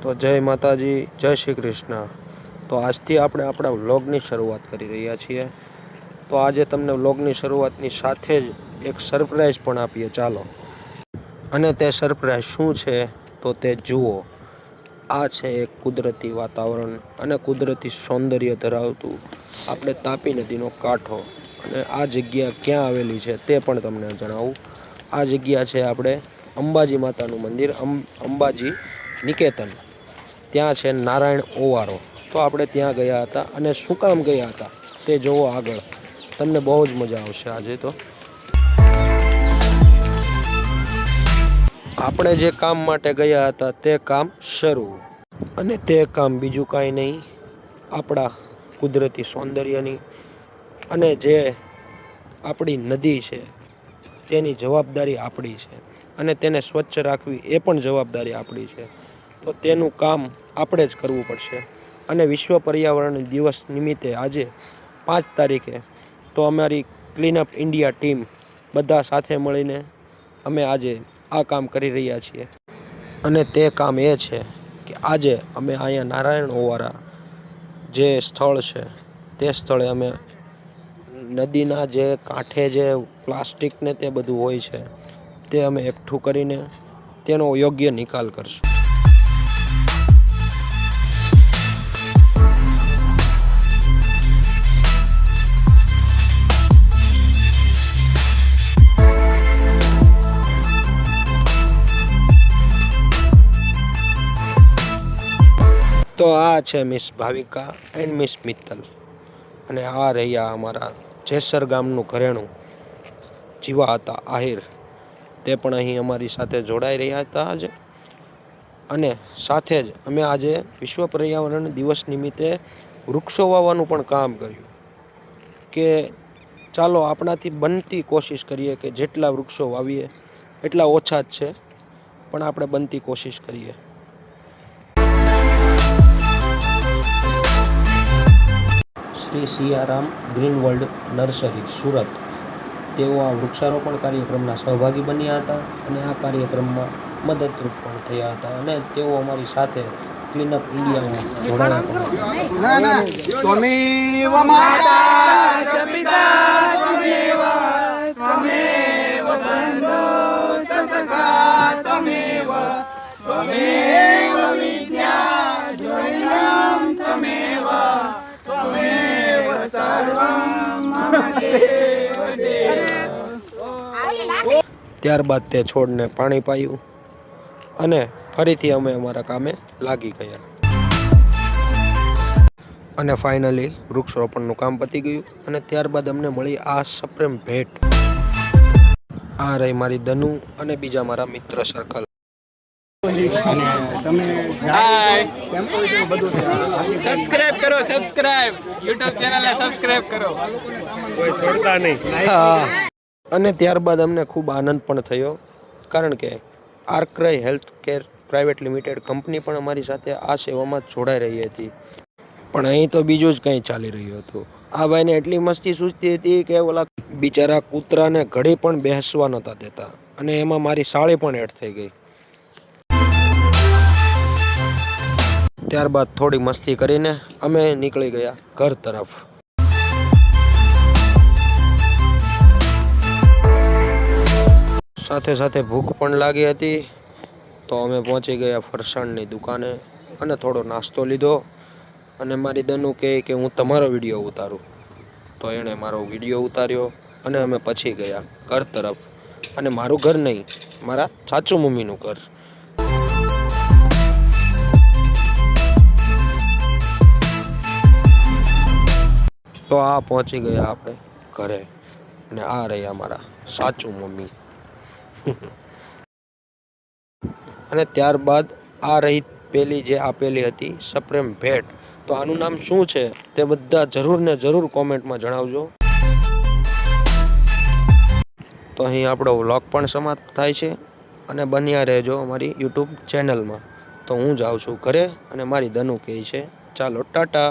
તો જય માતાજી, જય શ્રી કૃષ્ણ। તો આજથી આપણે આપણા વ્લોગની શરૂઆત કરી રહ્યા છીએ। તો આજે તમને વ્લોગની શરૂઆતની સાથે જ એક સરપ્રાઈઝ પણ આપીએ, ચાલો। અને તે સરપ્રાઈઝ શું છે તો તે જુઓ। આ છે એક કુદરતી વાતાવરણ અને કુદરતી સૌંદર્ય ધરાવતું આપણે તાપી નદીનો કાંઠો। અને આ જગ્યા ક્યાં આવેલી છે તે પણ તમને જણાવું। આ જગ્યા છે આપણે અંબાજી માતાનું મંદિર, અંબાજી નિકેતન। ત્યાં છે નારાયણ ઓવારો। તો આપણે ત્યાં ગયા હતા અને શું કામ ગયા હતા તે જોવો આગળ, તમને બહુ જ મજા આવશે આજે। તો આપણે જે કામ માટે ગયા હતા તે કામ શરૂ, અને તે કામ બીજું કાંઈ નહીં, આપણા કુદરતી સૌંદર્યની અને જે આપણી નદી છે તેની જવાબદારી આપણી છે, અને તેને સ્વચ્છ રાખવી એ પણ જવાબદારી આપણી છે। તો તેનું કામ આપણે જ કરવું પડશે। અને વિશ્વ પર્યાવરણ દિવસ નિમિત્તે આજે 5 તારીખે તો અમારી ક્લીનઅપ ઇન્ડિયા ટીમ બધા સાથે મળીને અમે આજે આ કામ કરી રહ્યા છીએ। અને તે કામ એ છે કે આજે અમે અહીંયા નારાયણ ઓવારા જે સ્થળ છે તે સ્થળે અમે નદીના જે કાંઠે જે પ્લાસ્ટિક ને તે બધું હોય છે તે અમે એકઠું કરીને તેનો યોગ્ય નિકાલ કરશું। તો આ છે miss Bhavika and miss Mittal, અને આ રહ્યા અમારા જેસર ગામનું ઘરેણું જીવા હતા આહિર, તે પણ અહીં અમારી સાથે જોડાઈ રહ્યા હતા આજે। અને સાથે જ અમે આજે વિશ્વ પર્યાવરણ દિવસ નિમિત્તે વૃક્ષો વાવવાનું પણ કામ કર્યું કે ચાલો આપણાથી બનતી કોશિશ કરીએ કે જેટલા વૃક્ષો વાવીએ એટલા ઓછા જ છે, પણ આપણે બનતી કોશિશ કરીએ। Shri Siyaram green world nursery Surat, તેઓ આ વૃક્ષારોપણ કાર્યક્રમના સહભાગી બન્યા હતા અને આ કાર્યક્રમમાં મદદરૂપ પણ થયા હતા, અને તેઓ અમારી સાથે ક્લીનઅપ ઇન્ડિયામાં જોડાયા ત્યારબાદ તે છોડને પાણી પાયું અને ફરીથી અમે અમારા કામે લાગી ગયા, અને ફાઇનલી વૃક્ષારોપણનું કામ પતી ગયું। અને ત્યારબાદ અમને મળી આ સપ્રેમ ભેટ। આ રહી મારી દનુ અને બીજા મારા મિત્ર સર્કલ। સબસ્ક્રાઇબ કરો, સબસ્ક્રાઇબ YouTube ચેનલને સબસ્ક્રાઇબ કરો, કોઈ છોડતા નહીં। અને ત્યારબાદ અમને ખૂબ આનંદ પણ થયો, કારણ કે આર્કરાઈ health care private limited company પણ અમારી સાથે આ સેવામાં જોડાઈ રહી હતી। પણ અહીં તો બીજું જ કંઈ ચાલી રહ્યું હતું। આ ભાઈને એટલી મસ્તી સૂચતી હતી કે ઓલા બિચારા કૂતરાને ઘડી પણ બેસવા નહોતા દેતા, અને એમાં મારી સાળી પણ એડ થઈ ગઈ। ત્યારબાદ થોડી મસ્તી કરીને અમે નીકળી ગયા ઘર તરફ। સાથે સાથે ભૂખ પણ લાગી હતી, તો અમે પહોંચી ગયા ફરસાણની દુકાને અને થોડો નાસ્તો લીધો। અને મારી દનુ કહે કે હું તમારો વિડીયો ઉતારું, તો એણે મારો વિડીયો ઉતાર્યો અને અમે પછી ગયા ઘર તરફ। અને મારું ઘર નહીં, મારા સાચુ મમ્મીનું ઘર। તો આ પહોંચી ગયા આપણે ઘરે, અને આ રહ્યા મારા સાચું મમ્મી। અને ત્યારબાદ આ રહી પેલી જે આપેલી હતી સપ્રેમ ભેટ। તો આનું નામ શું છે તે બધા જરૂર ને જરૂર કોમેન્ટમાં જણાવજો। તો અહીં આપણો વ્લોગ પણ સમાપ્ત થાય છે, અને બન્યા રહેજો અમારી YouTube ચેનલમાં। તો હું જાઉં છું ઘરે, અને મારી દનુ કહે છે ચાલો ટાટા।